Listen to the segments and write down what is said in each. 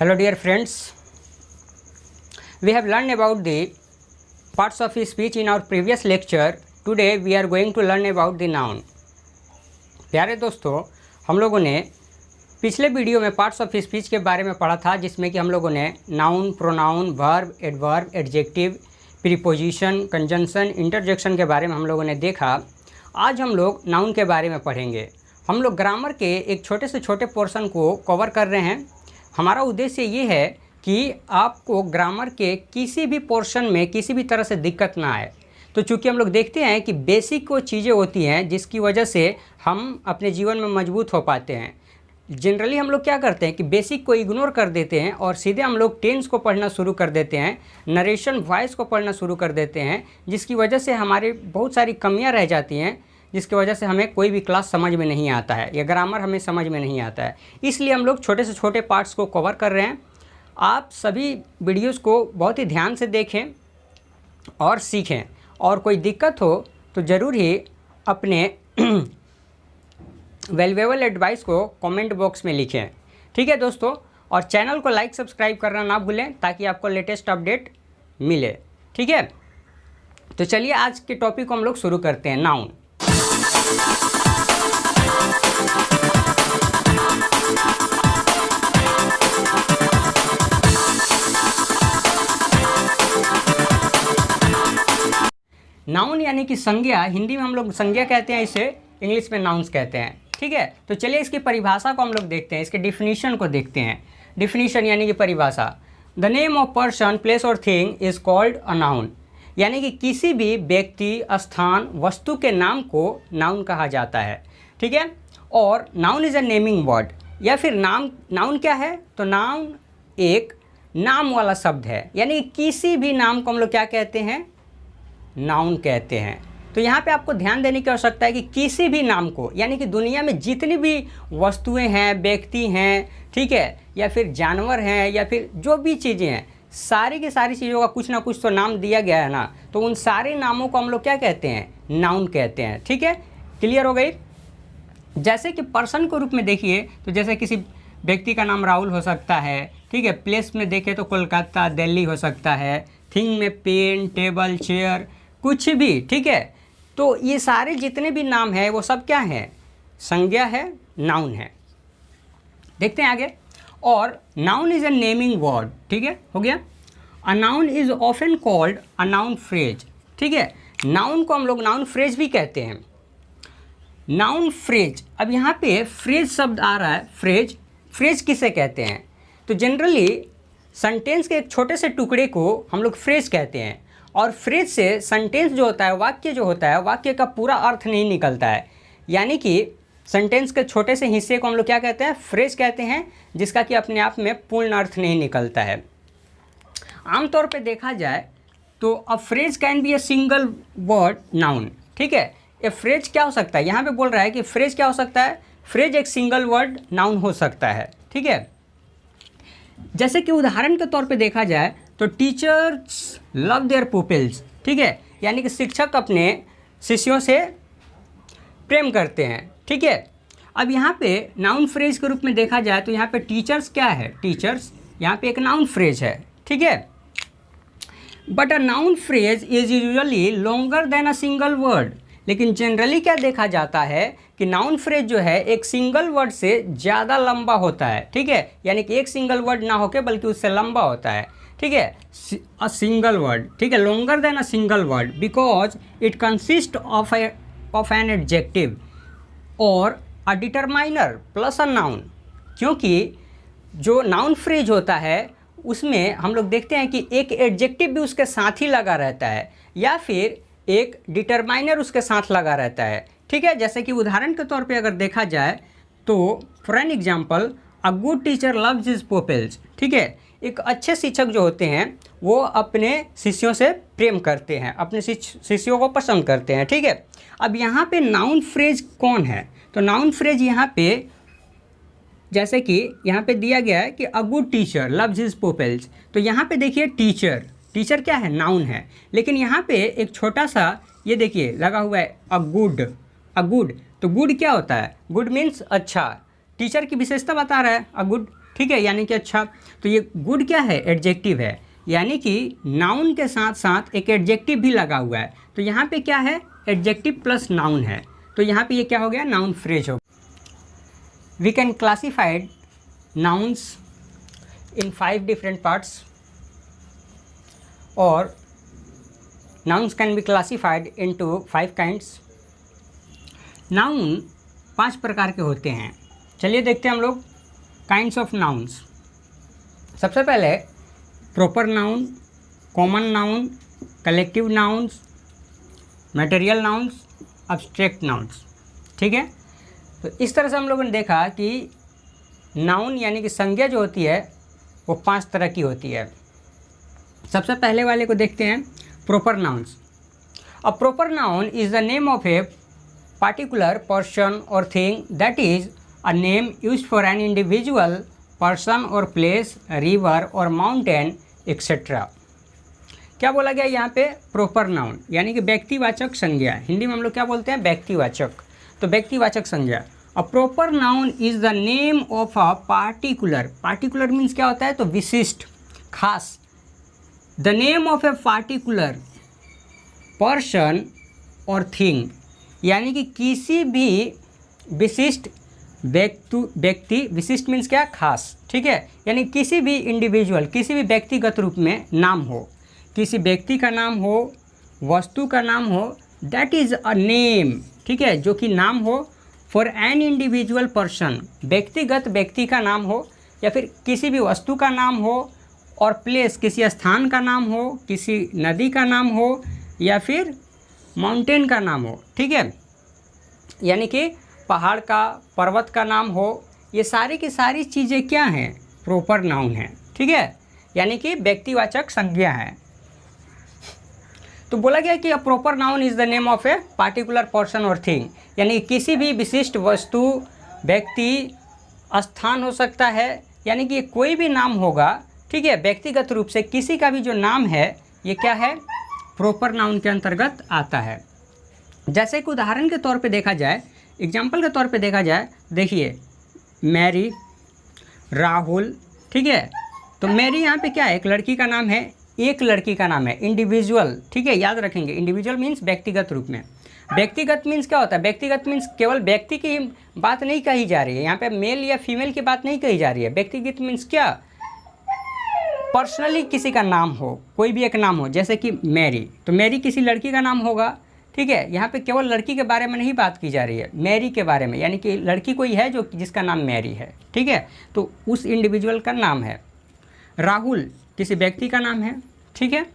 Hello dear friends, we have learned about the parts of speech in our previous lecture. Today we are going to learn about the noun. प्यारे दोस्तों, हम लोगों ने पिछले video में parts of speech के बारे में पढ़ा था, जिसमें कि हम लोगों ने noun, pronoun, verb, adverb, adjective, preposition, conjunction, interjection के बारे में हम लोगों ने देखा। आज हम लोग नाउन के बारे में पढ़ेंगे। हम लोग ग्रामर के एक छोटे से छोटे पोर्शन को कवर कर रहे हैं। हमारा उद्देश्य ये है कि आपको ग्रामर के किसी भी पोर्शन में किसी भी तरह से दिक्कत ना आए। तो चूँकि हम लोग देखते हैं कि बेसिक वो चीज़ें होती हैं जिसकी वजह से हम अपने जीवन में मजबूत हो पाते हैं। जनरली हम लोग क्या करते हैं कि बेसिक को इग्नोर कर देते हैं और सीधे हम लोग टेंस को पढ़ना शुरू कर देते हैं, नरेशन वॉइस को पढ़ना शुरू कर देते हैं, जिसकी वजह से हमारी बहुत सारी कमियां रह जाती हैं, जिसकी वजह से हमें कोई भी क्लास समझ में नहीं आता है या ग्रामर हमें समझ में नहीं आता है। इसलिए हम लोग छोटे से छोटे पार्ट्स को कवर कर रहे हैं। आप सभी वीडियोस को बहुत ही ध्यान से देखें और सीखें, और कोई दिक्कत हो तो ज़रूर ही अपने वैल्यूएबल एडवाइस को कमेंट बॉक्स में लिखें। ठीक है दोस्तों, और चैनल को लाइक सब्सक्राइब करना ना भूलें ताकि आपको लेटेस्ट अपडेट मिले। ठीक है, तो चलिए आज के टॉपिक को हम लोग शुरू करते हैं। नाउन। नाउन यानी कि संज्ञा, हिंदी में हम लोग संज्ञा कहते हैं, इसे इंग्लिश में नाउन्स कहते हैं। ठीक है, तो चलिए इसकी परिभाषा को हम लोग देखते हैं, इसके डिफिनीशन को देखते हैं। डिफिनीशन यानी कि परिभाषा। The name of person, place और thing is called a noun. यानी कि किसी भी व्यक्ति, स्थान, वस्तु के नाम को नाउन कहा जाता है। ठीक है, और noun is a naming word, या फिर नाउन क्या है, तो नाउन एक नाम वाला शब्द है। यानी कि किसी भी नाम को हम लोग क्या कहते हैं, नाउन कहते हैं। तो यहाँ पे आपको ध्यान देने की आवश्यकता है कि किसी भी नाम को, यानी कि दुनिया में जितनी भी वस्तुएं हैं, व्यक्ति हैं, ठीक है, या फिर जानवर हैं, या फिर जो भी चीज़ें हैं, सारी की सारी चीज़ों का कुछ ना कुछ तो नाम दिया गया है ना, तो उन सारे नामों को हम लोग क्या कहते हैं, नाउन कहते हैं। ठीक है, क्लियर हो गई। जैसे कि पर्सन के रूप में देखिए तो जैसे किसी व्यक्ति का नाम राहुल हो सकता है। ठीक है, प्लेस में देखें तो कोलकाता, दिल्ली हो सकता है। थिंग में पेन, टेबल, चेयर, कुछ भी। ठीक है, तो ये सारे जितने भी नाम हैं वो सब क्या हैं, संज्ञा है, नाउन है। देखते हैं आगे। और noun is a naming word. ठीक है, हो गया। A noun is often called a noun phrase. ठीक है, नाउन को हम लोग नाउन फ्रेज भी कहते हैं। नाउन फ्रेज, अब यहाँ पे फ्रेज शब्द आ रहा है। फ्रेज, फ्रेज किसे कहते हैं, तो जनरली सेंटेंस के एक छोटे से टुकड़े को हम लोग फ्रेज कहते हैं। और फ्रेज से सेंटेंस जो होता है, वाक्य जो होता है, वाक्य का पूरा अर्थ नहीं निकलता है। यानी कि सेंटेंस के छोटे से हिस्से को हम लोग क्या कहते हैं, फ्रेज कहते हैं, जिसका कि अपने आप में पूर्ण अर्थ नहीं निकलता है। आमतौर पे देखा जाए तो a phrase can be a single word noun. ठीक है, ए फ्रेज क्या हो सकता है, यहाँ पे बोल रहा है कि फ्रेज क्या हो सकता है, फ्रेज एक सिंगल वर्ड नाउन हो सकता है। ठीक है, जैसे कि उदाहरण के तौर पे देखा जाए तो टीचर्स लव देयर पुपिल्स। ठीक है, यानी कि शिक्षक अपने शिष्यों से प्रेम करते हैं। ठीक है, अब यहाँ पे नाउन फ्रेज के रूप में देखा जाए तो यहाँ पे टीचर्स क्या है, टीचर्स यहाँ पे एक नाउन फ्रेज है। ठीक है, but a noun phrase is usually longer than a single word. लेकिन जनरली क्या देखा जाता है कि नाउन फ्रेज जो है एक सिंगल वर्ड से ज़्यादा लंबा होता है। ठीक है, यानी कि एक सिंगल वर्ड ना होकर बल्कि उससे लंबा होता है। ठीक है, अ सिंगल वर्ड। ठीक है, longer than a single word because it consist of an adjective और अ डिटरमाइनर प्लस अ नाउन। क्योंकि जो नाउन फ्रेज होता है उसमें हम लोग देखते हैं कि एक एडजेक्टिव भी उसके साथ ही लगा रहता है, या फिर एक डिटरमाइनर उसके साथ लगा रहता है। ठीक है, जैसे कि उदाहरण के तौर पे अगर देखा जाए तो for an example, a good teacher loves his pupils. ठीक है, एक अच्छे शिक्षक जो होते हैं वो अपने शिष्यों से प्रेम करते हैं, अपने शिष्यों को पसंद करते हैं। ठीक है, अब यहाँ पे नाउन फ्रेज कौन है, तो नाउन फ्रेज यहाँ पे जैसे कि यहाँ पे दिया गया है कि a good teacher loves his pupils. तो यहाँ पे देखिए टीचर, टीचर क्या है, नाउन है। लेकिन यहाँ पे एक छोटा सा ये देखिए लगा हुआ है अ गुड। तो गुड क्या होता है, गुड मीन्स अच्छा। टीचर की विशेषता बता रहा है अ गुड। ठीक है, यानी कि अच्छा। तो ये गुड क्या है, एडजेक्टिव है, यानी कि नाउन के साथ साथ एक एडजेक्टिव भी लगा हुआ है। तो यहाँ पे क्या है, एडजेक्टिव प्लस नाउन है, तो यहाँ पे ये क्या हो गया, नाउन फ्रेज हो। We can classified nouns in 5 different parts, or nouns can be classified into 5 kinds. noun 5 प्रकार के होते हैं। चलिए देखते हैं हम लोग kinds of nouns। सबसे पहले proper noun, common noun, collective nouns, material nouns, abstract nouns। ठीक है, तो इस तरह से हम लोगों ने देखा कि नाउन यानी कि संज्ञा जो होती है वो 5 तरह की होती है। सबसे पहले वाले को देखते हैं, proper nouns. A proper noun is the name of a particular person और thing that is a name used for an individual person और प्लेस, रिवर और माउंटेन एक्सेट्रा। क्या बोला गया यहाँ पे, प्रॉपर नाउन यानी कि व्यक्तिवाचक संज्ञा। हिंदी में हम लोग क्या बोलते हैं, व्यक्तिवाचक। तो व्यक्तिवाचक संज्ञा, अ proper noun is the name of a particular. Particular means क्या होता है, तो विशिष्ट, खास। The name of a particular person और थिंग, यानी कि किसी भी विशिष्ट व्यक्ति, विशिष्ट मीन्स क्या, खास। ठीक है, यानी किसी भी इंडिविजुअल, किसी भी व्यक्तिगत रूप में नाम हो, किसी व्यक्ति का नाम हो, वस्तु का नाम हो, दैट इज़ अ नेम। ठीक है, जो कि नाम हो फॉर एन इंडिविजुअल पर्सन, व्यक्तिगत व्यक्ति का नाम हो, या फिर किसी भी वस्तु का नाम हो, और प्लेस, किसी स्थान का नाम हो, किसी नदी का नाम हो, या फिर माउंटेन का नाम हो। ठीक है, यानी कि पहाड़ का, पर्वत का नाम हो। ये सारी की सारी चीज़ें क्या हैं, प्रॉपर नाउन है। ठीक है, यानी कि व्यक्तिवाचक संज्ञा है। तो बोला गया कि अ proper noun is the name of a particular person और थिंग, यानी किसी भी विशिष्ट वस्तु, व्यक्ति, स्थान हो सकता है, यानी कि कोई भी नाम होगा। ठीक है, व्यक्तिगत रूप से किसी का भी जो नाम है ये क्या है, प्रॉपर नाउन के अंतर्गत आता है। जैसे कि उदाहरण के तौर पे देखा जाए, एग्जाम्पल के तौर पे देखा जाए, देखिए मैरी, राहुल। ठीक है, तो मैरी यहाँ पे क्या है, एक लड़की का नाम है, एक लड़की का नाम है, इंडिविजुअल। ठीक है, याद रखेंगे, इंडिविजुअल मीन्स व्यक्तिगत रूप में। व्यक्तिगत मीन्स क्या होता है, व्यक्तिगत मीन्स केवल व्यक्ति की बात नहीं कही जा रही है, यहाँ पे मेल या फीमेल की बात नहीं कही जा रही है। व्यक्तिगत मीन्स क्या, पर्सनली किसी का नाम हो, कोई भी एक नाम हो, जैसे कि मैरी, तो मैरी किसी लड़की का नाम होगा। ठीक है, यहाँ पे केवल लड़की के बारे में नहीं बात की जा रही है, मैरी के बारे में, यानी कि लड़की कोई है जो जिसका नाम मैरी है। ठीक है, तो उस इंडिविजुअल का नाम है। राहुल किसी व्यक्ति का नाम है। ठीक है,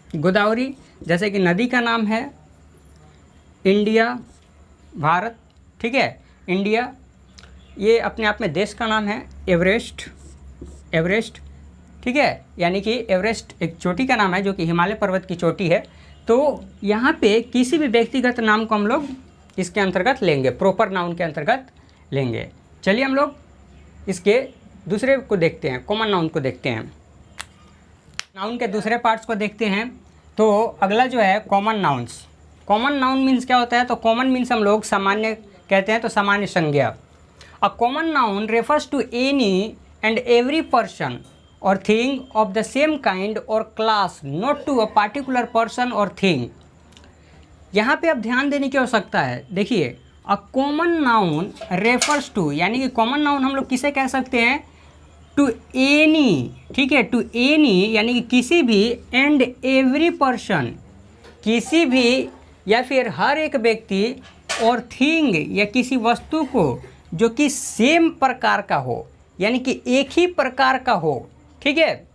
गोदावरी जैसे कि नदी का नाम है। इंडिया, भारत। ठीक है, इंडिया ये अपने आप में देश का नाम है। Everest, Everest. ठीक है, यानी कि एवरेस्ट एक चोटी का नाम है जो कि हिमालय पर्वत की चोटी है। तो यहाँ पे किसी भी व्यक्तिगत नाम को हम लोग इसके अंतर्गत लेंगे, प्रॉपर नाउन के अंतर्गत लेंगे। चलिए हम लोग इसके दूसरे को देखते हैं, कॉमन नाउन को देखते हैं। नाउन के दूसरे पार्ट्स को देखते हैं। तो अगला जो है common nouns. Common noun means क्या होता है, तो कॉमन मीन्स हम लोग सामान्य कहते हैं, तो सामान्य संज्ञा। A common noun refers to any and every person और thing of the same kind और class, not to a particular person और थिंग। यहाँ पे अब ध्यान देने की आवश्यकता है। देखिए, a common noun refers to, यानी कि कॉमन नाउन हम लोग किसे कह सकते हैं, टू एनी। ठीक है, टू एनी यानी कि किसी भी, एंड एवरी पर्सन किसी भी, या फिर हर एक व्यक्ति, और थिंग या किसी वस्तु को जो कि सेम प्रकार का हो, यानी कि एक ही प्रकार का हो। ठीक है,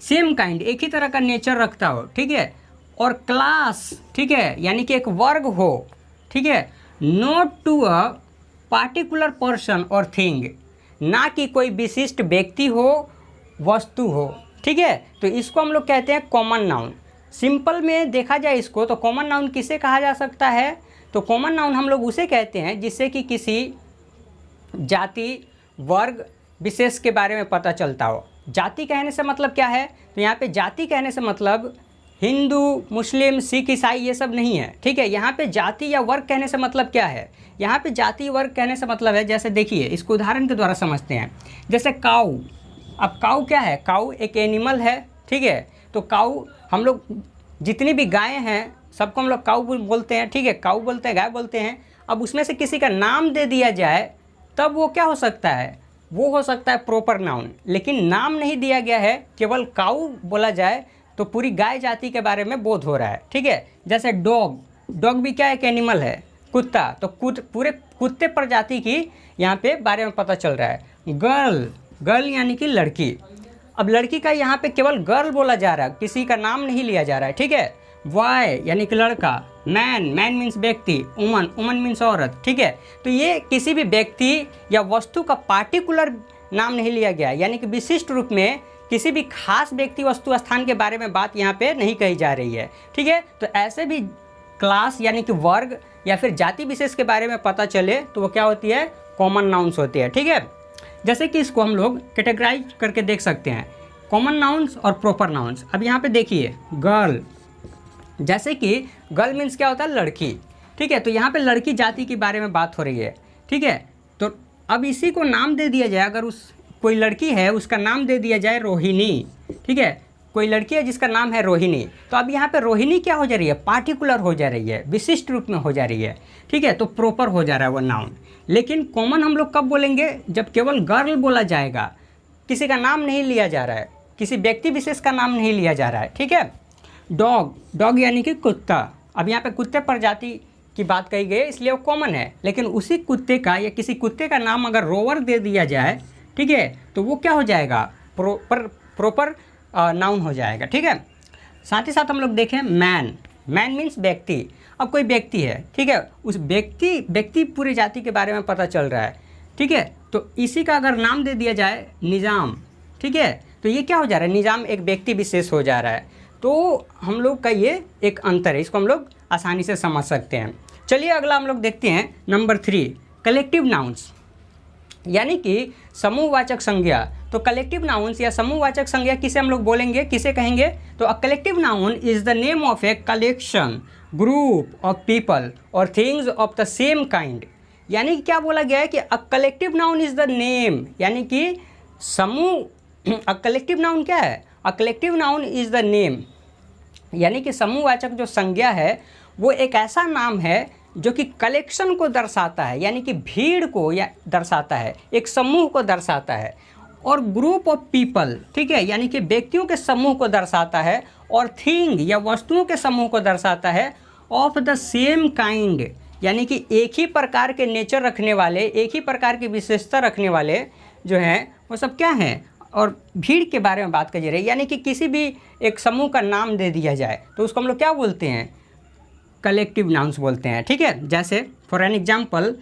सेम काइंड, एक ही तरह का नेचर रखता हो। ठीक है, और क्लास, ठीक है, यानी कि एक वर्ग हो। ठीक है, not to a particular person और थिंग, ना कि कोई विशिष्ट व्यक्ति हो, वस्तु हो। ठीक है, तो इसको हम लोग कहते हैं कॉमन नाउन। सिंपल में देखा जाए इसको, तो कॉमन नाउन किसे कहा जा सकता है, तो कॉमन नाउन हम लोग उसे कहते हैं जिससे कि किसी जाति, वर्ग विशेष के बारे में पता चलता हो। जाति कहने से मतलब क्या है, तो यहाँ पे जाति कहने से मतलब हिंदू, मुस्लिम, सिख, ईसाई ये सब नहीं है, ठीक है। यहाँ पे जाति या वर्ग कहने से मतलब क्या है, यहाँ पे जाति वर्ग कहने से मतलब है, जैसे देखिए इसको उदाहरण के द्वारा समझते हैं। जैसे काऊ, अब काऊ क्या है, काऊ एक एनिमल है, ठीक है। तो काऊ हम लोग जितनी भी गायें हैं सबको हम लोग काऊ बोलते हैं, ठीक है, काऊ बोलते हैं, गाय बोलते हैं। अब उसमें से किसी का नाम दे दिया जाए तब वो क्या हो सकता है, वो हो सकता है प्रॉपर नाउन। लेकिन नाम नहीं दिया गया है, केवल काऊ बोला जाए तो पूरी गाय जाति के बारे में बोध हो रहा है, ठीक है। जैसे डॉग, डॉग भी क्या एक एनिमल है, कुत्ता, तो पूरे कुत्ते प्रजाति की यहाँ पे बारे में पता चल रहा है। गर्ल, गर्ल यानी कि लड़की, अब लड़की का यहाँ पे केवल गर्ल बोला जा रहा है, किसी का नाम नहीं लिया जा रहा है, ठीक है। बॉय यानी कि लड़का, मैन, मैन मीन्स व्यक्ति, वुमन, वुमन मीन्स औरत, ठीक है। तो ये किसी भी व्यक्ति या वस्तु का पार्टिकुलर नाम नहीं लिया गया, यानी कि विशिष्ट रूप में किसी भी खास व्यक्ति, वस्तु, स्थान के बारे में बात यहाँ पे नहीं कही जा रही है, ठीक है। तो ऐसे भी क्लास यानी कि वर्ग या फिर जाति विशेष के बारे में पता चले तो वो क्या होती है, कॉमन नाउन्स होती है, ठीक है। जैसे कि इसको हम लोग कैटेगराइज करके देख सकते हैं, कॉमन नाउन्स और प्रॉपर नाउन्स। अब यहाँ पे देखिए गर्ल, जैसे कि गर्ल मीन्स क्या होता है, लड़की, ठीक है। तो यहाँ पे लड़की जाति के बारे में बात हो रही है, ठीक है। तो अब इसी को नाम दे दिया जाए, अगर उस कोई लड़की है उसका नाम दे दिया जाए रोहिणी, ठीक है, कोई लड़की है जिसका नाम है रोहिणी, तो अब यहाँ पे रोहिणी क्या हो जा रही है, पार्टिकुलर हो जा रही है, विशिष्ट रूप में हो जा रही है, ठीक है। तो प्रॉपर हो जा रहा है वो नाउन। लेकिन कॉमन हम लोग कब बोलेंगे, जब केवल गर्ल बोला जाएगा, किसी का नाम नहीं लिया जा रहा है, किसी व्यक्ति विशेष का नाम नहीं लिया जा रहा है, ठीक है। डॉग, डॉग यानी कि कुत्ता, अब यहाँ पे कुत्ते प्रजाति की बात कही गई इसलिए वो कॉमन है। लेकिन उसी कुत्ते का या किसी कुत्ते का नाम अगर रोवर दे दिया जाए, ठीक है, तो वो क्या हो जाएगा, प्रॉपर नाउन हो जाएगा, ठीक है। साथ ही साथ हम लोग देखें मैन, मैन मीन्स व्यक्ति। अब कोई व्यक्ति है, ठीक है, उस व्यक्ति पूरी जाति के बारे में पता चल रहा है, ठीक है। तो इसी का अगर नाम दे दिया जाए निज़ाम, ठीक है, तो ये क्या हो जा रहा है, निज़ाम एक व्यक्ति विशेष हो जा रहा है। तो हम लोग का ये एक अंतर है, इसको हम लोग आसानी से समझ सकते हैं। चलिए अगला हम लोग देखते हैं नंबर 3, कलेक्टिव नाउन्स, यानी कि समूहवाचक संज्ञा। तो कलेक्टिव नाउन्स या समूहवाचक संज्ञा किसे हम लोग बोलेंगे, किसे कहेंगे, तो a collective noun is the name of a collection, group of people और things of the same kind. यानी कि क्या बोला गया है कि a collective noun is the name, यानी कि समूह, अ कलेक्टिव नाउन क्या है, a collective noun is the name, यानी कि समूहवाचक जो संज्ञा है वो एक ऐसा नाम है जो कि कलेक्शन को दर्शाता है, यानी कि भीड़ को या दर्शाता है, एक समूह को दर्शाता है। और ग्रुप ऑफ पीपल, ठीक है, यानी कि व्यक्तियों के समूह को दर्शाता है। और थिंग या वस्तुओं के समूह को दर्शाता है। ऑफ द सेम काइंड, यानी कि एक ही प्रकार के नेचर रखने वाले, एक ही प्रकार की विशेषता रखने वाले जो हैं वो सब क्या हैं, और भीड़ के बारे में बात कर रही है। यानी कि किसी भी एक समूह का नाम दे दिया जाए तो उसको हम लोग क्या बोलते हैं, कलेक्टिव नाउन्स बोलते हैं, ठीक है। जैसे for an example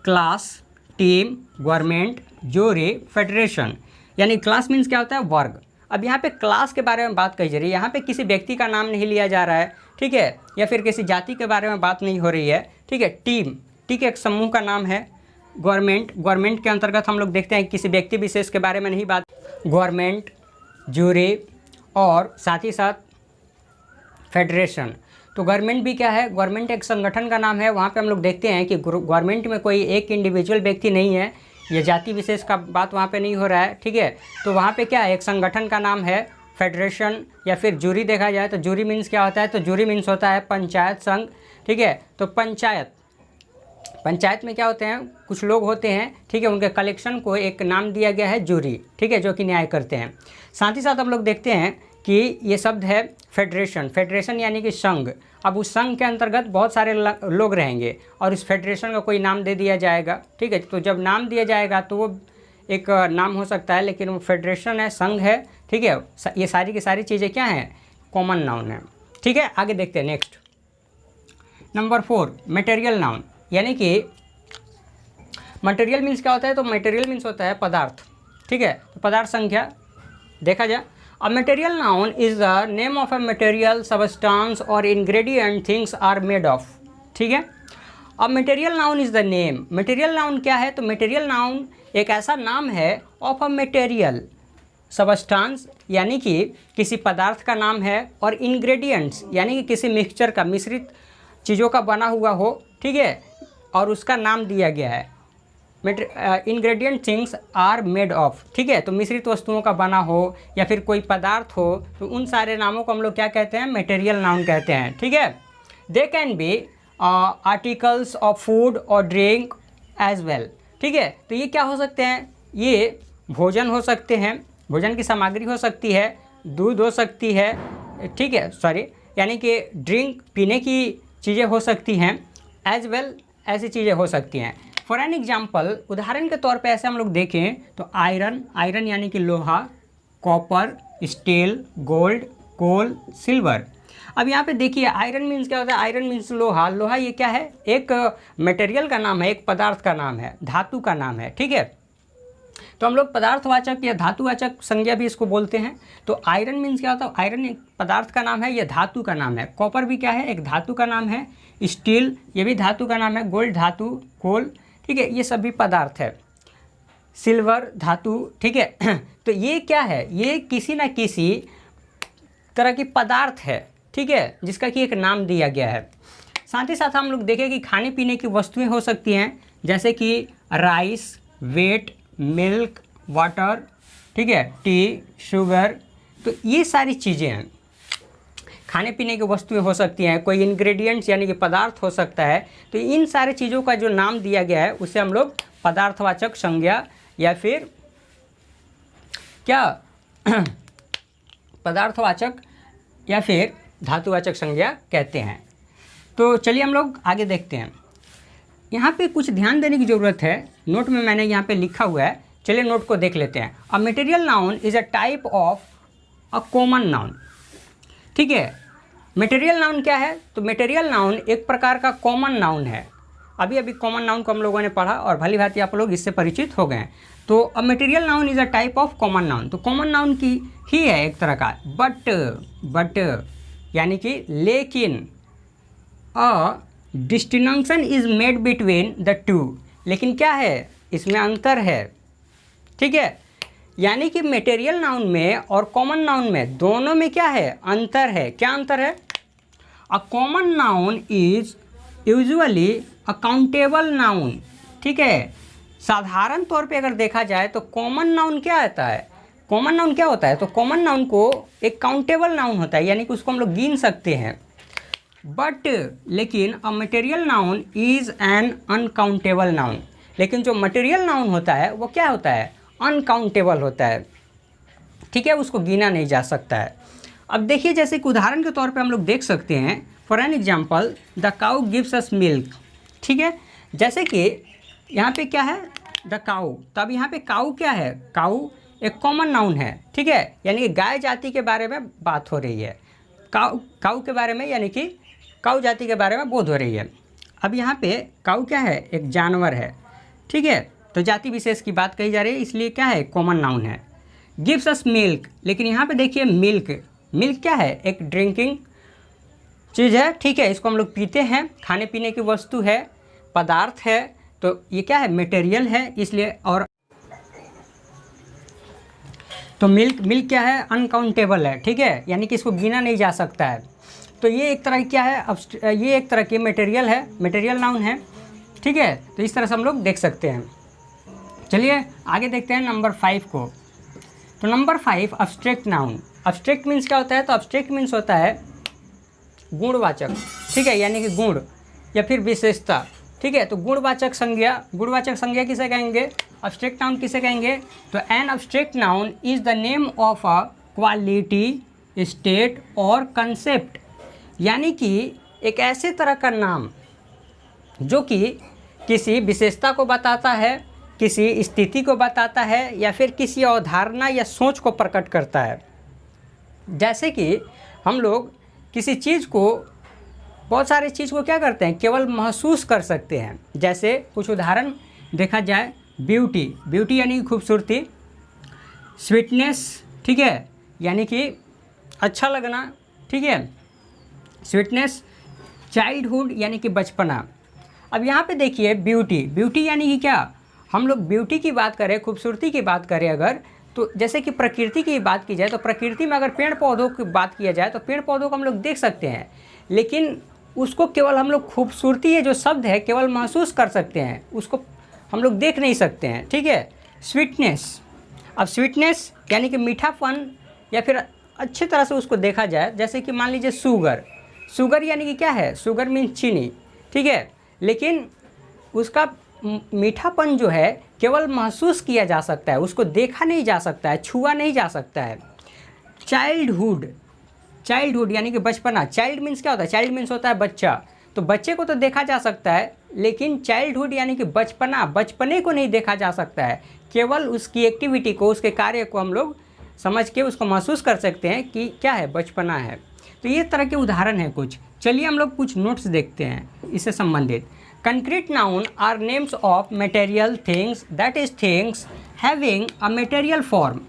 class, team, government, jury, federation. यानी क्लास मीन्स क्या होता है, वर्ग। अब यहाँ पे क्लास के बारे में बात कही जा रही है, यहाँ पे किसी व्यक्ति का नाम नहीं लिया जा रहा है, ठीक है, या फिर किसी जाति के बारे में बात नहीं हो रही है, ठीक है। टीम, ठीक है, एक समूह का नाम है। गवर्नमेंट, गवर्नमेंट के अंतर्गत हम लोग देखते हैं किसी व्यक्ति विशेष के बारे में नहीं बात। गवर्नमेंट, ज्यूरी और साथ ही साथ फेडरेशन। तो गवर्नमेंट भी क्या है, गवर्नमेंट एक संगठन का नाम है। वहाँ पे हम लोग देखते हैं कि गवर्नमेंट में कोई एक इंडिविजुअल व्यक्ति नहीं है, ये जाति विशेष का बात वहाँ पे नहीं हो रहा है, ठीक है। तो वहाँ पे क्या है, एक संगठन का नाम है फेडरेशन। या फिर जूरी देखा जाए तो जूरी मीन्स क्या होता है, तो जूरी मीन्स होता है पंचायत संघ, ठीक है। तो पंचायत में क्या होते हैं, कुछ लोग होते हैं, ठीक है, उनके कलेक्शन को एक नाम दिया गया है जूरी, ठीक है, जो कि न्याय करते हैं। साथ ही साथ हम लोग देखते हैं कि ये शब्द है फेडरेशन, फेडरेशन यानी कि संघ। अब उस संघ के अंतर्गत बहुत सारे लोग रहेंगे और इस फेडरेशन का कोई नाम दे दिया जाएगा, ठीक है। तो जब नाम दिया जाएगा तो वो एक नाम हो सकता है, लेकिन वो फेडरेशन है, संघ है, ठीक है। ये सारी की सारी चीज़ें क्या हैं, कॉमन नाउन है, ठीक है। आगे देखते हैं नेक्स्ट नंबर 4, मटेरियल नाउन। यानी कि मटेरियल मीन्स क्या होता है, तो मटेरियल मीन्स होता है पदार्थ, ठीक है। तो पदार्थ संख्या देखा जाए, a material noun is the name of a material substance और ingredient things are made of, ठीक है। अब material noun is the name, material noun क्या है, तो मटेरियल नाउन एक ऐसा नाम है ऑफ अ मटेरियल, सबस्टांस यानी कि किसी पदार्थ का नाम है, और इंग्रेडिएंट्स यानी कि किसी मिक्सचर का, मिश्रित चीज़ों का बना हुआ हो, ठीक है, और उसका नाम दिया गया है। Ingredient things are made of, ठीक है, तो मिश्रित वस्तुओं का बना हो या फिर कोई पदार्थ हो, तो उन सारे नामों को हम लोग क्या कहते हैं, मटेरियल नाउन कहते हैं, ठीक है। They can be articles of food और ड्रिंक एज वेल, ठीक है, तो ये क्या हो सकते हैं, ये भोजन हो सकते हैं, भोजन की सामग्री हो सकती है, दूध हो सकती है, ठीक है, सॉरी, यानी कि ड्रिंक, पीने की चीज़ें हो सकती हैं, एज वेल ऐसी चीज़ें हो सकती हैं। फॉर एन एग्जाम्पल, उदाहरण के तौर पे ऐसे हम लोग देखें तो आयरन, आयरन यानी कि लोहा, कॉपर, स्टील, गोल्ड, कोल, सिल्वर। अब यहाँ पे देखिए आयरन मीन्स क्या होता है, आयरन मीन्स लोहा, लोहा ये क्या है, एक मटेरियल का नाम है, एक पदार्थ का नाम है, धातु का नाम है, ठीक है, तो हम लोग पदार्थवाचक या धातुवाचक संज्ञा भी इसको बोलते हैं। तो आयरन मीन्स क्या होता है, आयरन एक पदार्थ का नाम है, यह धातु का नाम है। कॉपर भी क्या है, एक धातु का नाम है। स्टील ये भी धातु का नाम है। गोल्ड धातु, कोल, ठीक है, ये सभी पदार्थ है। सिल्वर धातु, ठीक है। तो ये क्या है, ये किसी न किसी तरह की पदार्थ है, ठीक है, जिसका कि एक नाम दिया गया है। साथ ही साथ हम लोग देखें कि खाने पीने की वस्तुएं हो सकती हैं, जैसे कि राइस, वेट, मिल्क, वाटर, ठीक है, टी, शुगर, तो ये सारी चीज़ें हैं, खाने पीने की वस्तुएं हो सकती हैं। कोई इंग्रेडिएंट्स यानी कि पदार्थ हो सकता है। तो इन सारे चीज़ों का जो नाम दिया गया है उसे हम लोग पदार्थवाचक संज्ञा या फिर क्या पदार्थवाचक या फिर धातुवाचक संज्ञा कहते हैं। तो चलिए हम लोग आगे देखते हैं। यहाँ पे कुछ ध्यान देने की ज़रूरत है, नोट में मैंने यहाँ पे लिखा हुआ है, चलिए नोट को देख लेते हैं। अ material noun is a type of a common noun, ठीक है। मटेरियल नाउन क्या है, तो मटेरियल नाउन एक प्रकार का कॉमन नाउन है। अभी अभी कॉमन नाउन को हम लोगों ने पढ़ा और भली भांति आप लोग इससे परिचित हो गए हैं। तो अ material noun is a type of common noun, तो कॉमन नाउन की ही है एक तरह का। बट यानी कि लेकिन a distinction is made between the two, लेकिन क्या है, इसमें अंतर है, ठीक है। यानी कि मटेरियल नाउन में और कॉमन नाउन में दोनों में क्या है, अंतर है। क्या अंतर है, अ common noun is usually a countable noun, ठीक है। साधारण तौर पे अगर देखा जाए तो कॉमन नाउन क्या आता है, कॉमन नाउन क्या होता है, तो कॉमन नाउन को एक काउंटेबल नाउन होता है, यानी कि उसको हम लोग गिन सकते हैं। बट लेकिन अ material noun is an uncountable noun, लेकिन जो मटेरियल नाउन होता है वो क्या होता है, अनकाउंटेबल होता है, ठीक है, उसको गिना नहीं जा सकता है। अब देखिए जैसे कि उदाहरण के तौर पे हम लोग देख सकते हैं, for an example the cow gives us milk, ठीक है। जैसे कि यहाँ पे क्या है, द काउ, तब यहाँ पे काउ क्या है, काउ एक कॉमन नाउन है, ठीक है, यानी कि गाय जाति के बारे में बात हो रही है। काउ के बारे में, यानी कि काउ जाति के बारे में बोध हो रही है। अब यहाँ पे काउ क्या है, एक जानवर है, ठीक है, तो जाति विशेष की बात कही जा रही है, इसलिए क्या है, कॉमन नाउन है। गिव्स अस मिल्क, लेकिन यहाँ पे देखिए मिल्क, मिल्क क्या है, एक ड्रिंकिंग चीज़ है, ठीक है, इसको हम लोग पीते हैं, खाने पीने की वस्तु है, पदार्थ है, तो ये क्या है, मटेरियल है, इसलिए। और तो मिल्क क्या है, अनकाउंटेबल है, ठीक है, यानी कि इसको गिना नहीं जा सकता है। तो ये एक तरह की क्या है, अब ये एक तरह की मटेरियल है, मटेरियल नाउन है, ठीक है। तो इस तरह से हम लोग देख सकते हैं। चलिए आगे देखते हैं नंबर 5 को। तो number 5 abstract noun. Abstract means क्या होता है, तो अब्स्ट्रैक्ट मीन्स होता है गुणवाचक, ठीक है, यानी कि गुण या फिर विशेषता, ठीक है। तो गुणवाचक संज्ञा, गुणवाचक संज्ञा किसे कहेंगे, अब्स्ट्रैक्ट नाउन किसे कहेंगे, तो an abstract noun is the name of a quality, state और कंसेप्ट, यानी कि एक ऐसे तरह का नाम जो कि किसी विशेषता को बताता है, किसी स्थिति को बताता है, या फिर किसी अवधारणा या सोच को प्रकट करता है। जैसे कि हम लोग किसी चीज़ को, बहुत सारी चीज़ को क्या करते हैं, केवल महसूस कर सकते हैं। जैसे कुछ उदाहरण देखा जाए, ब्यूटी, ब्यूटी यानी कि खूबसूरती, स्वीटनेस, ठीक है, यानी कि अच्छा लगना, ठीक है, स्वीटनेस, चाइल्डहुड यानी कि बचपना। अब यहाँ पे देखिए ब्यूटी, ब्यूटी यानी कि क्या, हम लोग ब्यूटी की बात करें, खूबसूरती की बात करें अगर, तो जैसे कि प्रकृति की बात की जाए तो प्रकृति में अगर पेड़ पौधों की बात किया जाए तो पेड़ पौधों को हम लोग देख सकते हैं, लेकिन उसको केवल हम लोग खूबसूरती ये जो शब्द है केवल महसूस कर सकते हैं, उसको हम लोग देख नहीं सकते हैं। ठीक है। स्वीटनेस, अब स्वीटनेस यानी कि मीठापन, या फिर अच्छी तरह से उसको देखा जाए जैसे कि मान लीजिए शुगर, शुगर यानी कि क्या है, शुगर मीन्स चीनी। ठीक है। लेकिन उसका मीठापन जो है केवल महसूस किया जा सकता है, उसको देखा नहीं जा सकता है, छुआ नहीं जा सकता है। चाइल्डहुड, चाइल्डहुड यानी कि बचपना, चाइल्ड मीन्स क्या होता है, चाइल्ड मीन्स होता है बच्चा, तो बच्चे को तो देखा जा सकता है, लेकिन चाइल्डहुड यानी कि बचपना, बचपने को नहीं देखा जा सकता है, केवल उसकी एक्टिविटी को, उसके कार्य को हम लोग समझ के उसको महसूस कर सकते हैं कि क्या है, बचपना है। तो ये तरह के उदाहरण हैं कुछ। चलिए हम लोग कुछ नोट्स देखते हैं इससे संबंधित। Concrete noun are names of material things, that is things having a material form.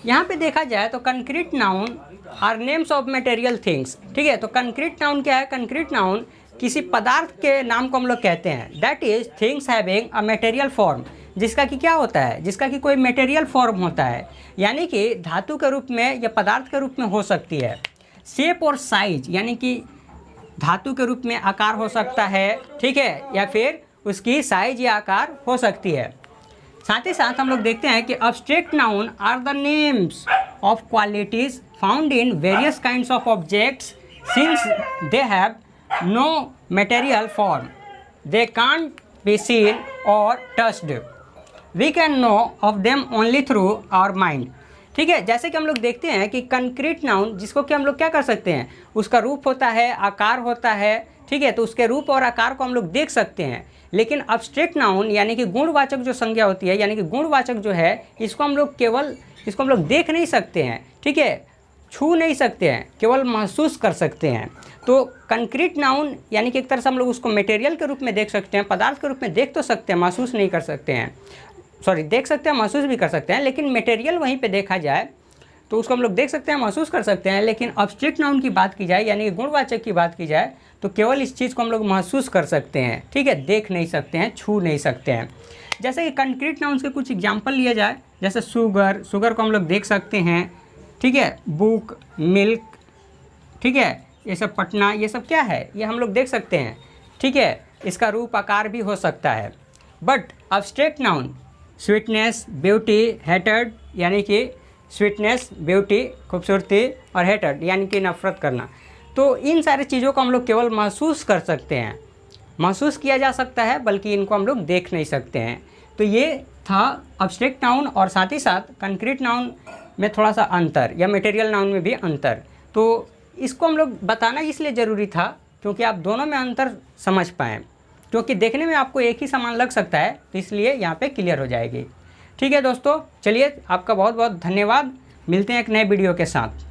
यहाँ पे देखा जाए तो concrete noun are names of material things. ठीक है। तो कंक्रीट नाउन क्या है, कंक्रीट नाउन किसी पदार्थ के नाम को हम लोग कहते हैं, that is things having a material form, जिसका कि क्या होता है, जिसका कि कोई मटेरियल फॉर्म होता है, यानी कि धातु के रूप में या पदार्थ के रूप में हो सकती है। शेप और साइज यानी कि धातु के रूप में आकार हो सकता है। ठीक है। या फिर उसकी साइज या आकार हो सकती है। साथ ही साथ हम लोग देखते हैं कि abstract noun are the names of qualities found in various kinds of objects since they have no material form, they can't be seen और touched, we can know of them only through our mind. ठीक है। जैसे कि हम लोग देखते हैं कि कंक्रीट नाउन जिसको कि हम लोग क्या कर सकते हैं, उसका रूप होता है, आकार होता है। ठीक है। तो उसके रूप और आकार को हम लोग देख सकते हैं, लेकिन अब्स्ट्रैक्ट नाउन यानी कि गुणवाचक जो संज्ञा होती है, यानी कि गुणवाचक जो है, इसको हम लोग देख नहीं सकते हैं। ठीक है। छू नहीं सकते हैं, केवल महसूस कर सकते हैं। तो कंक्रीट नाउन यानी कि एक तरह से हम लोग उसको मटेरियल के रूप में देख सकते हैं, पदार्थ के रूप में देख तो सकते हैं, महसूस नहीं कर सकते हैं। सॉरी, देख सकते हैं, महसूस भी कर सकते हैं, लेकिन मटेरियल वहीं पे देखा जाए तो उसको हम लोग देख सकते हैं, महसूस कर सकते हैं। लेकिन अब्स्ट्रैक्ट नाउन की बात की जाए यानी कि गुणवाचक की बात की जाए तो केवल इस चीज़ को हम लोग महसूस कर सकते हैं। ठीक है। देख नहीं सकते हैं, छू नहीं सकते हैं। जैसे कि कंक्रीट नाउन के कुछ एग्जाम्पल लिया जाए, जैसे शुगर, शुगर को हम लोग देख सकते हैं। ठीक है। बुक, मिल्क, ठीक है, ये सब पटना, ये सब क्या है, ये हम लोग देख सकते हैं। ठीक है। इसका रूप आकार भी हो सकता है। But abstract noun sweetness, beauty, hated यानी कि स्वीटनेस, ब्यूटी, खूबसूरती, और हेटेड यानी कि नफरत करना, तो इन सारी चीज़ों को हम लोग केवल महसूस कर सकते हैं, महसूस किया जा सकता है, बल्कि इनको हम लोग देख नहीं सकते हैं। तो ये था अब्स्ट्रैक्ट नाउन और साथ ही साथ कंक्रीट नाउन में थोड़ा सा अंतर, या मटेरियल नाउन में भी अंतर। तो इसको हम लोग बताना इसलिए ज़रूरी था क्योंकि आप दोनों में अंतर समझ पाएँ, क्योंकि देखने में आपको एक ही समान लग सकता है, तो इसलिए यहाँ पे क्लियर हो जाएगी। ठीक है दोस्तों, चलिए आपका बहुत बहुत धन्यवाद। मिलते हैं एक नए वीडियो के साथ।